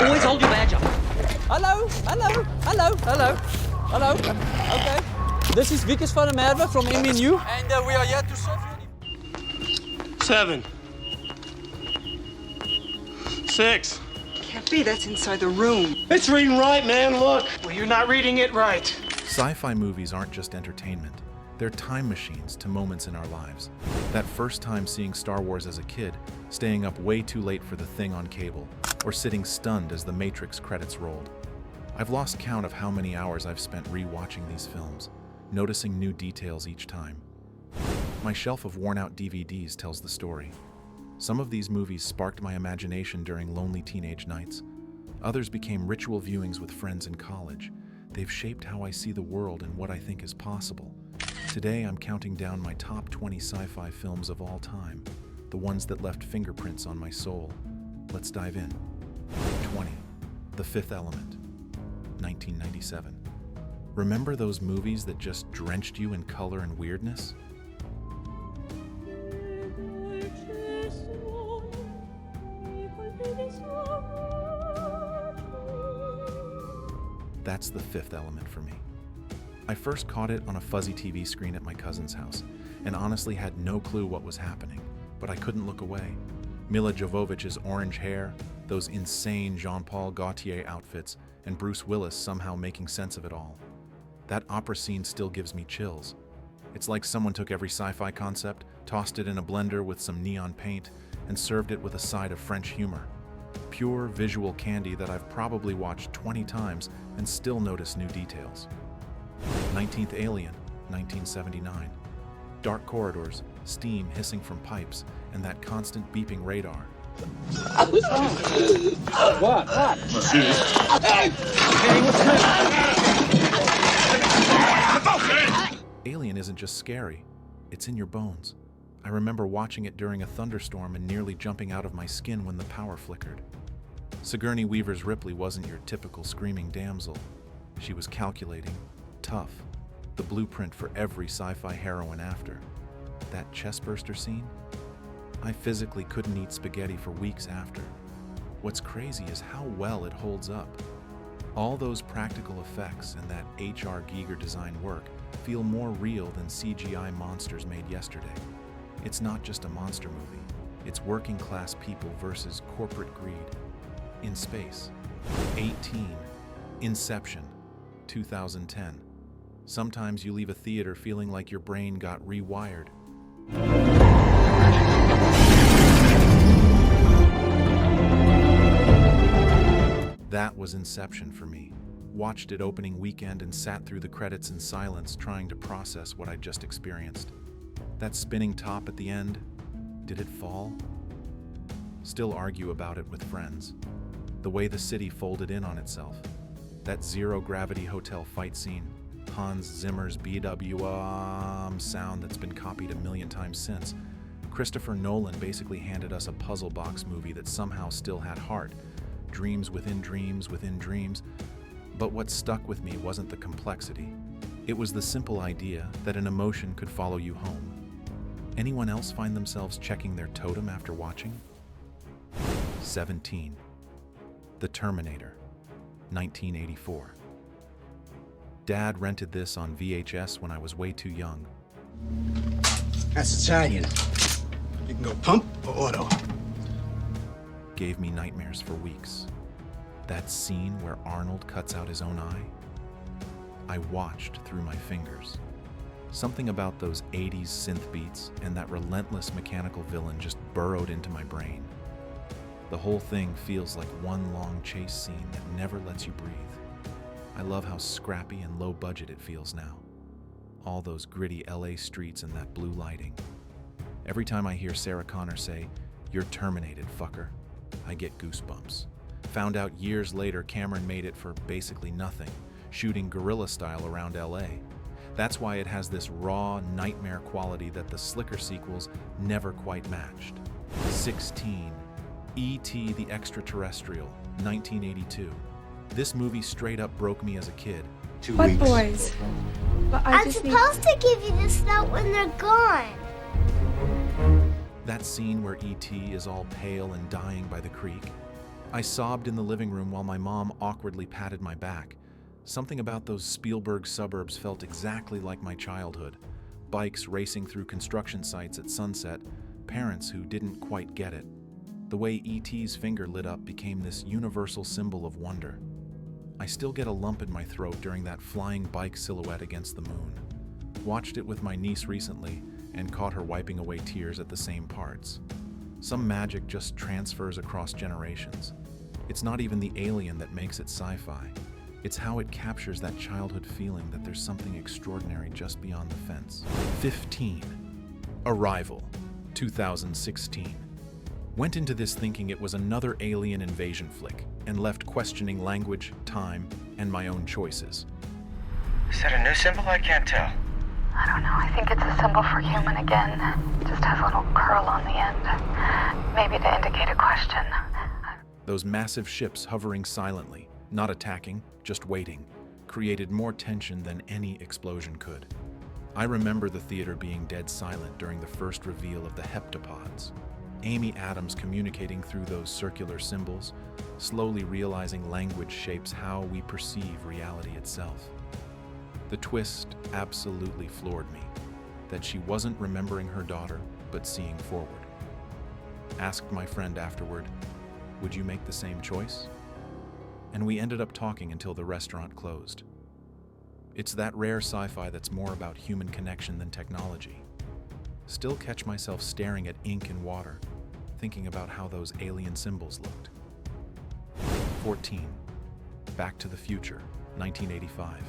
Always hold your badge up. Hello. Okay. This is Wiekes van der Merwe from MNU. And we are here to serve you. 7. 6. Can't be, that's inside the room. It's reading right, man, look. Well, you're not reading it right. Sci-fi movies aren't just entertainment. They're time machines to moments in our lives. That first time seeing Star Wars as a kid, staying up way too late for The Thing on cable, or sitting stunned as the Matrix credits rolled. I've lost count of how many hours I've spent re-watching these films, noticing new details each time. My shelf of worn-out DVDs tells the story. Some of these movies sparked my imagination during lonely teenage nights. Others became ritual viewings with friends in college. They've shaped how I see the world and what I think is possible. Today, I'm counting down my top 20 sci-fi films of all time, the ones that left fingerprints on my soul. Let's dive in. 20. The Fifth Element, 1997. Remember those movies that just drenched you in color and weirdness? That's The Fifth Element for me. I first caught it on a fuzzy TV screen at my cousin's house, and honestly had no clue what was happening, but I couldn't look away. Mila Jovovich's orange hair, those insane Jean-Paul Gaultier outfits, and Bruce Willis somehow making sense of it all. That opera scene still gives me chills. It's like someone took every sci-fi concept, tossed it in a blender with some neon paint, and served it with a side of French humor. Pure visual candy that I've probably watched 20 times and still notice new details. 19th Alien, 1979. Dark corridors, steam hissing from pipes, and that constant beeping radar. What? Alien isn't just scary, it's in your bones. I remember watching it during a thunderstorm and nearly jumping out of my skin when the power flickered. Sigourney Weaver's Ripley wasn't your typical screaming damsel. She was calculating, tough, the blueprint for every sci-fi heroine after. That chestburster scene? I physically couldn't eat spaghetti for weeks after. What's crazy is how well it holds up. All those practical effects and that H.R. Giger design work feel more real than CGI monsters made yesterday. It's not just a monster movie. It's working class people versus corporate greed. In space. 18. Inception, 2010. Sometimes you leave a theater feeling like your brain got rewired. That was Inception for me. Watched it opening weekend and sat through the credits in silence, trying to process what I'd just experienced. That spinning top at the end, did it fall? Still argue about it with friends. The way the city folded in on itself. That zero-gravity hotel fight scene. Hans Zimmer's BWM sound that's been copied a million times since. Christopher Nolan basically handed us a puzzle box movie that somehow still had heart. Dreams within dreams within dreams. But what stuck with me wasn't the complexity. It was the simple idea that an emotion could follow you home. Anyone else find themselves checking their totem after watching? 17. The Terminator, 1984. Dad rented this on VHS when I was way too young. That's Italian. You can go pump or auto. Gave me nightmares for weeks. That scene where Arnold cuts out his own eye? I watched through my fingers. Something about those 80s synth beats and that relentless mechanical villain just burrowed into my brain. The whole thing feels like one long chase scene that never lets you breathe. I love how scrappy and low budget it feels now. All those gritty LA streets and that blue lighting. Every time I hear Sarah Connor say, "You're terminated, fucker," I get goosebumps. Found out years later Cameron made it for basically nothing, shooting guerrilla style around LA. That's why it has this raw nightmare quality that the slicker sequels never quite matched. 16. E.T. the Extraterrestrial, 1982. This movie straight up broke me as a kid. 2 What weeks. boys? Well, I'm supposed to give you this note when they're gone. That scene where E.T. is all pale and dying by the creek. I sobbed in the living room while my mom awkwardly patted my back. Something about those Spielberg suburbs felt exactly like my childhood. Bikes racing through construction sites at sunset, parents who didn't quite get it. The way E.T.'s finger lit up became this universal symbol of wonder. I still get a lump in my throat during that flying bike silhouette against the moon. Watched it with my niece recently and caught her wiping away tears at the same parts. Some magic just transfers across generations. It's not even the alien that makes it sci-fi. It's how it captures that childhood feeling that there's something extraordinary just beyond the fence. 15. Arrival, 2016. Went into this thinking it was another alien invasion flick, and left questioning language, time, and my own choices. Is that a new symbol? I can't tell. I don't know. I think it's a symbol for human again. Just has a little curl on the end. Maybe to indicate a question. Those massive ships hovering silently, not attacking, just waiting, created more tension than any explosion could. I remember the theater being dead silent during the first reveal of the heptapods. Amy Adams communicating through those circular symbols, slowly realizing language shapes how we perceive reality itself. The twist absolutely floored me, that she wasn't remembering her daughter, but seeing forward. Asked my friend afterward, would you make the same choice? And we ended up talking until the restaurant closed. It's that rare sci-fi that's more about human connection than technology. Still catch myself staring at ink and water, thinking about how those alien symbols looked. 14. Back to the Future, 1985.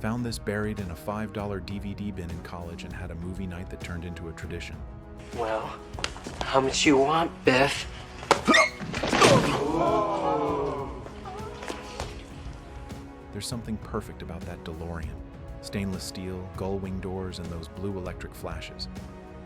Found this buried in a $5 DVD bin in college and had a movie night that turned into a tradition. Well, how much you want, Biff? There's something perfect about that DeLorean. Stainless steel, gull-wing doors, and those blue electric flashes.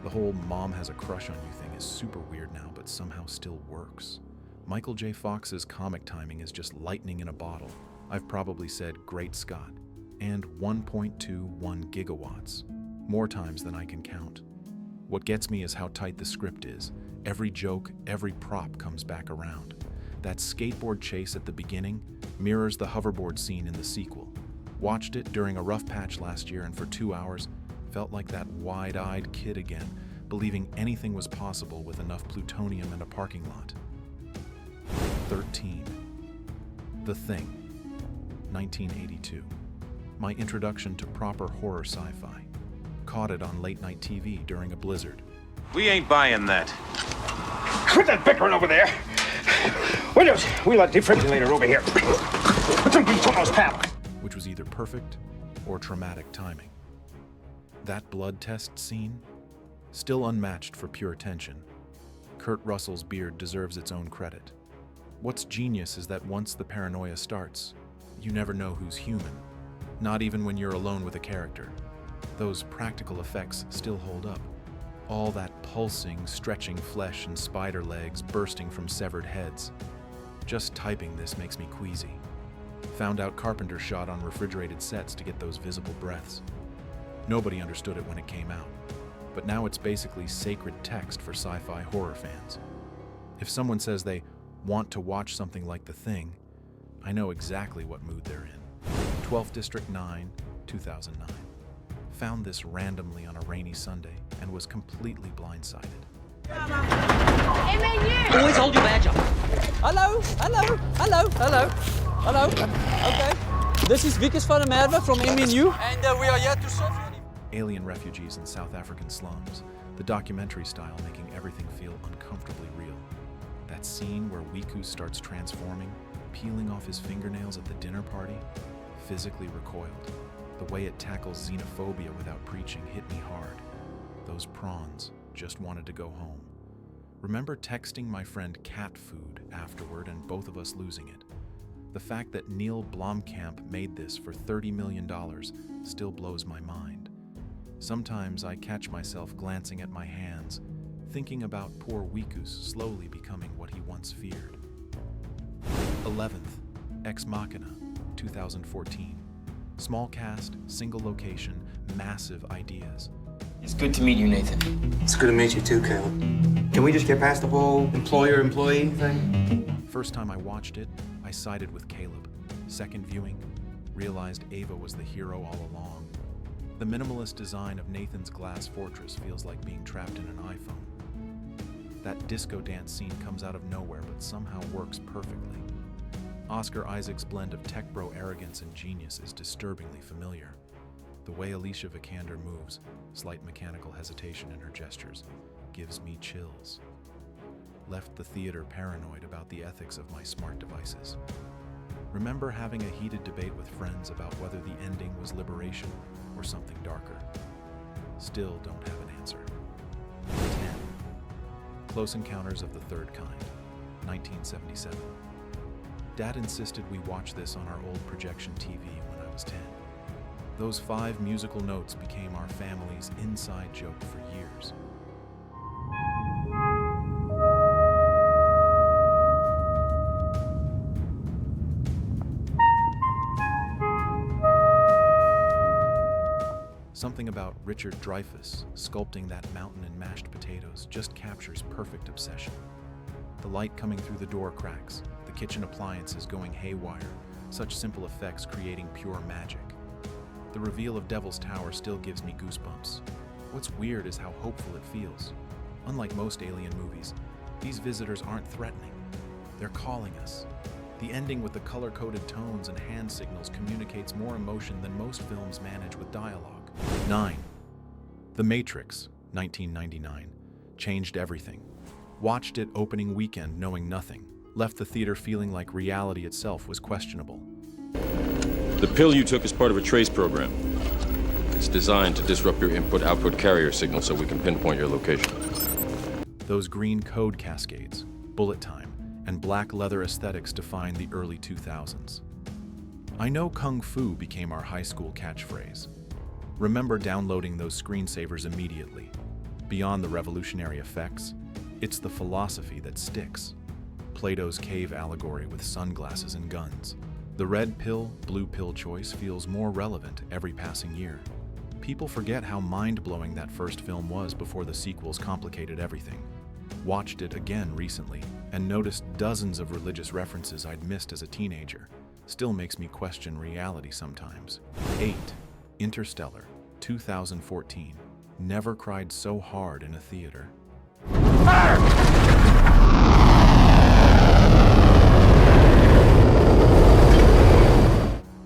The whole mom has a crush on you thing is super weird now, but somehow still works. Michael J. Fox's comic timing is just lightning in a bottle. I've probably said, great Scott. And 1.21 gigawatts. More times than I can count. What gets me is how tight the script is. Every joke, every prop comes back around. That skateboard chase at the beginning mirrors the hoverboard scene in the sequel. Watched it during a rough patch last year, and for 2 hours, felt like that wide-eyed kid again, believing anything was possible with enough plutonium and a parking lot. 13. The Thing, 1982. My introduction to proper horror sci-fi. Caught it on late-night TV during a blizzard. We ain't buying that. Quit that bickering over there. Windows, wheel that defibrillator over here. Put some grease on those panels. Which was either perfect or traumatic timing. That blood test scene, still unmatched for pure tension. Kurt Russell's beard deserves its own credit. What's genius is that once the paranoia starts, you never know who's human, not even when you're alone with a character. Those practical effects still hold up. All that pulsing, stretching flesh and spider legs bursting from severed heads. Just typing this makes me queasy. Found out Carpenter shot on refrigerated sets to get those visible breaths. Nobody understood it when it came out, but now it's basically sacred text for sci-fi horror fans. If someone says they want to watch something like The Thing, I know exactly what mood they're in. 12th District 9, 2009. Found this randomly on a rainy Sunday and was completely blindsided. Always hold your badge up. Hello, hello, hello, hello, hello. Okay. This is Wiekes van der Merwe from MNU, and we are here to serve you. Alien refugees in South African slums, the documentary style making everything feel uncomfortably real. That scene where Wiku starts transforming, peeling off his fingernails at the dinner party, physically recoiled. The way it tackles xenophobia without preaching hit me hard. Those prawns just wanted to go home. Remember texting my friend cat food afterward and both of us losing it. The fact that Neil Blomkamp made this for $30 million still blows my mind. Sometimes I catch myself glancing at my hands, thinking about poor Wikus slowly becoming what he once feared. 11th, Ex Machina, 2014. Small cast, single location, massive ideas. It's good to meet you, Nathan. It's good to meet you too, Caleb. Can we just get past the whole employer-employee thing? First time I watched it, I sided with Caleb. Second viewing, realized Ava was the hero all along. The minimalist design of Nathan's glass fortress feels like being trapped in an iPhone. That disco dance scene comes out of nowhere but somehow works perfectly. Oscar Isaac's blend of tech bro arrogance and genius is disturbingly familiar. The way Alicia Vikander moves, slight mechanical hesitation in her gestures, gives me chills. Left the theater paranoid about the ethics of my smart devices. Remember having a heated debate with friends about whether the ending was liberation or something darker. Still don't have an answer. 10. Close Encounters of the Third Kind, 1977. Dad insisted we watch this on our old projection TV when I was 10. Those 5 musical notes became our family's inside joke for years. Something about Richard Dreyfuss sculpting that mountain in mashed potatoes just captures perfect obsession. The light coming through the door cracks, the kitchen appliances going haywire, such simple effects creating pure magic. The reveal of Devil's Tower still gives me goosebumps. What's weird is how hopeful it feels. Unlike most alien movies, these visitors aren't threatening. They're calling us. The ending with the color-coded tones and hand signals communicates more emotion than most films manage with dialogue. 9. The Matrix, 1999, changed everything. Watched it opening weekend knowing nothing. Left the theater feeling like reality itself was questionable. The pill you took is part of a trace program. It's designed to disrupt your input-output carrier signal so we can pinpoint your location. Those green code cascades, bullet time, and black leather aesthetics defined the early 2000s. I know Kung Fu became our high school catchphrase. Remember downloading those screensavers immediately. Beyond the revolutionary effects, it's the philosophy that sticks. Plato's cave allegory with sunglasses and guns. The red pill, blue pill choice feels more relevant every passing year. People forget how mind-blowing that first film was before the sequels complicated everything. Watched it again recently and noticed dozens of religious references I'd missed as a teenager. Still makes me question reality sometimes. 8. Interstellar, 2014. Never cried so hard in a theater.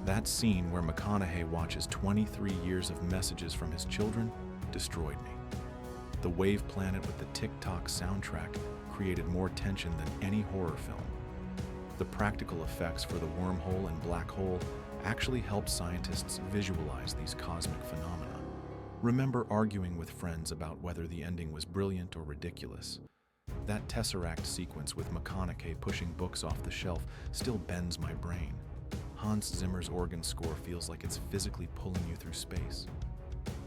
That scene where McConaughey watches 23 years of messages from his children destroyed me. The wave planet with the tick-tock soundtrack created more tension than any horror film. The practical effects for the wormhole and black hole actually helped scientists visualize these cosmic phenomena. Remember arguing with friends about whether the ending was brilliant or ridiculous. That Tesseract sequence with McConaughey pushing books off the shelf still bends my brain. Hans Zimmer's organ score feels like it's physically pulling you through space.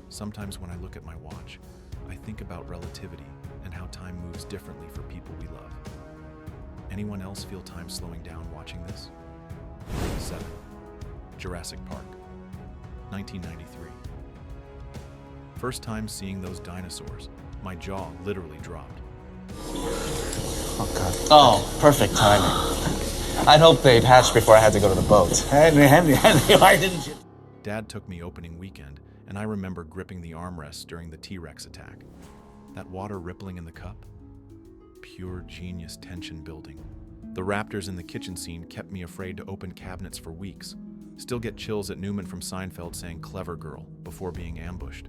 Sometimes when I look at my watch, I think about relativity and how time moves differently for people we love. Anyone else feel time slowing down watching this? 7. Jurassic Park, 1993. First time seeing those dinosaurs, my jaw literally dropped. Oh, God. Oh, perfect timing. I'd hoped they'd hatched before I had to go to the boat. Henry, why didn't you? Dad took me opening weekend, and I remember gripping the armrests during the T-Rex attack. That water rippling in the cup? Pure genius tension building. The raptors in the kitchen scene kept me afraid to open cabinets for weeks. Still get chills at Newman from Seinfeld saying "clever girl" before being ambushed.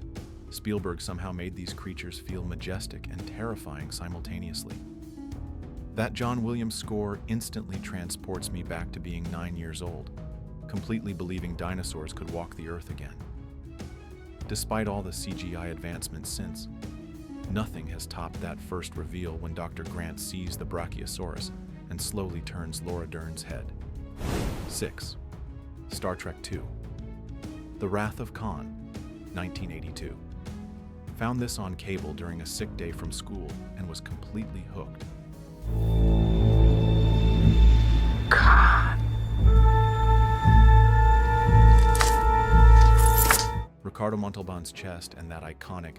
Spielberg somehow made these creatures feel majestic and terrifying simultaneously. That John Williams score instantly transports me back to being 9 years old, completely believing dinosaurs could walk the earth again. Despite all the CGI advancements since, nothing has topped that first reveal when Dr. Grant sees the Brachiosaurus and slowly turns Laura Dern's head. 6. Star Trek II. The Wrath of Khan, 1982. Found this on cable during a sick day from school and was completely hooked. God. Ricardo Montalban's chest and that iconic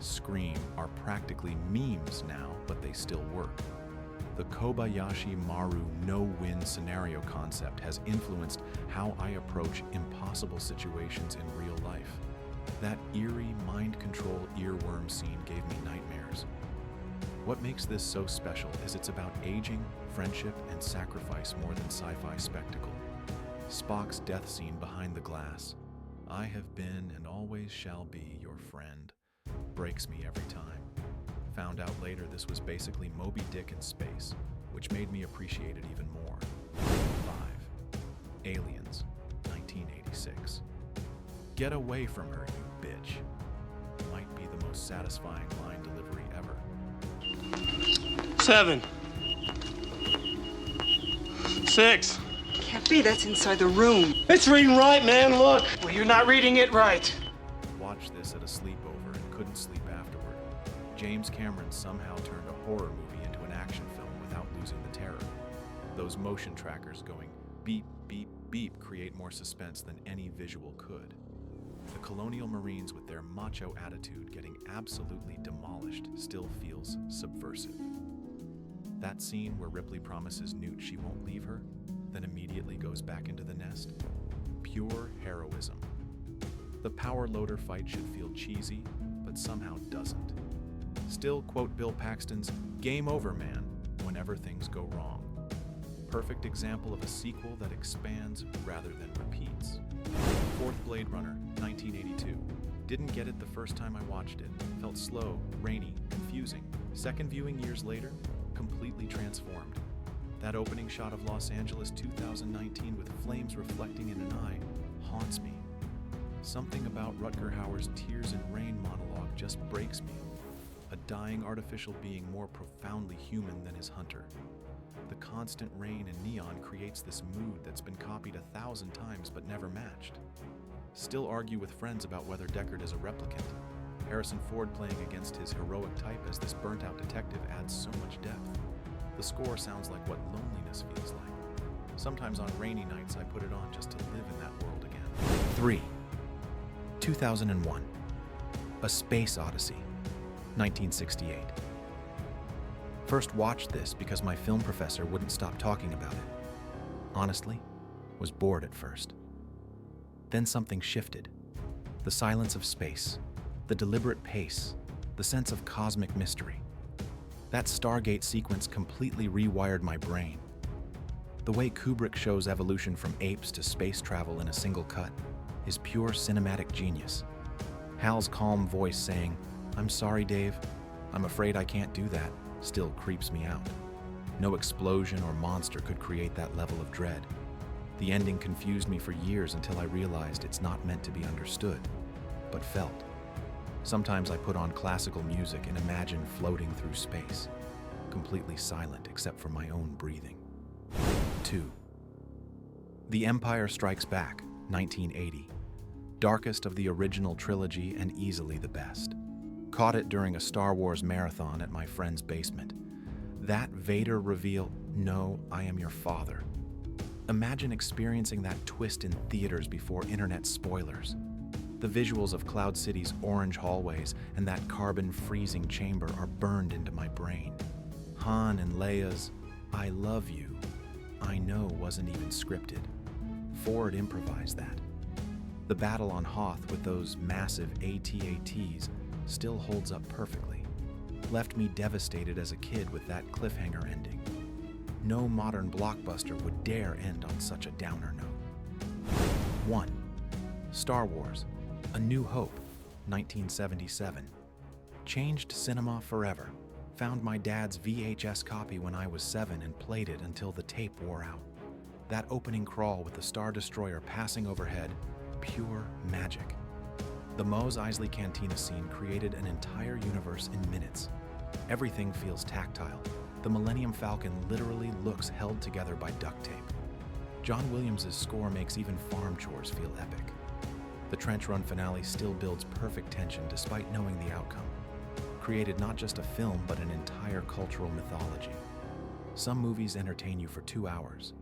Scream are practically memes now, but they still work. The Kobayashi Maru no-win scenario concept has influenced how I approach impossible situations in real life. That eerie mind control earworm scene gave me nightmares. What makes this so special is it's about aging, friendship, and sacrifice more than sci-fi spectacle. Spock's death scene behind the glass, "I have been and always shall be your friend," breaks me every time. Found out later this was basically Moby Dick in space, which made me appreciate it even more. 5. Aliens, 1986. "Get away from her, you bitch." Might be the most satisfying line delivery ever. 7. 6. Can't be, that's inside the room. It's reading right, man, look. Well, you're not reading it right. Watched this at a sleepover and couldn't sleep afterward. James Cameron somehow turned a horror movie into an action film without losing the terror. Those motion trackers going beep, beep, beep create more suspense than any visual could. The colonial Marines with their macho attitude getting absolutely demolished still feels subversive. That scene where Ripley promises Newt she won't leave her, then immediately goes back into the nest. Pure heroism. The power loader fight should feel cheesy, but somehow doesn't. Still quote Bill Paxton's "Game over, man," whenever things go wrong. Perfect example of a sequel that expands rather than repeats. Fourth Blade Runner, 1982. Didn't get it the first time I watched it. Felt slow, rainy, confusing. Second viewing years later, completely transformed. That opening shot of Los Angeles 2019 with flames reflecting in an eye haunts me. Something about Rutger Hauer's Tears in Rain monologue just breaks me. A dying artificial being more profoundly human than his hunter. The constant rain and neon creates this mood that's been copied 1,000 times but never matched. Still argue with friends about whether Deckard is a replicant. Harrison Ford playing against his heroic type as this burnt-out detective adds so much depth. The score sounds like what loneliness feels like. Sometimes on rainy nights I put it on just to live in that world again. 3. 2001. A Space Odyssey, 1968. First watched this because my film professor wouldn't stop talking about it. Honestly, was bored at first. Then something shifted. The silence of space, the deliberate pace, the sense of cosmic mystery. That Stargate sequence completely rewired my brain. The way Kubrick shows evolution from apes to space travel in a single cut is pure cinematic genius. Hal's calm voice saying, "I'm sorry, Dave, I'm afraid I can't do that," still creeps me out. No explosion or monster could create that level of dread. The ending confused me for years until I realized it's not meant to be understood, but felt. Sometimes I put on classical music and imagine floating through space, completely silent except for my own breathing. 2. The Empire Strikes Back, 1980. Darkest of the original trilogy and easily the best. Caught it during a Star Wars marathon at my friend's basement. That Vader reveal, "No, I am your father." Imagine experiencing that twist in theaters before internet spoilers. The visuals of Cloud City's orange hallways and that carbon freezing chamber are burned into my brain. Han and Leia's "I love you," I know wasn't even scripted. Ford improvised that. The battle on Hoth with those massive AT-ATs still holds up perfectly. Left me devastated as a kid with that cliffhanger ending. No modern blockbuster would dare end on such a downer note. 1. Star Wars, A New Hope, 1977. Changed cinema forever. Found my dad's VHS copy when I was 7 and played it until the tape wore out. That opening crawl with the Star Destroyer passing overhead, pure magic. The Mos Eisley Cantina scene created an entire universe in minutes. Everything feels tactile. The Millennium Falcon literally looks held together by duct tape. John Williams' score makes even farm chores feel epic. The Trench Run finale still builds perfect tension despite knowing the outcome. Created not just a film, but an entire cultural mythology. Some movies entertain you for 2 hours.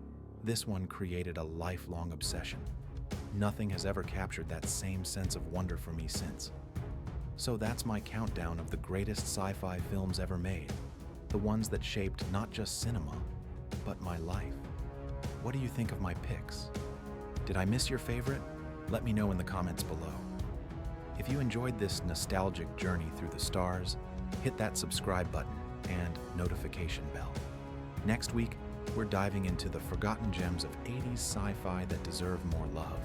This one created a lifelong obsession. Nothing has ever captured that same sense of wonder for me since. So that's my countdown of the greatest sci-fi films ever made. The ones that shaped not just cinema, but my life. What do you think of my picks? Did I miss your favorite? Let me know in the comments below. If you enjoyed this nostalgic journey through the stars, hit that subscribe button and notification bell. Next week, we're diving into the forgotten gems of 80s sci-fi that deserve more love.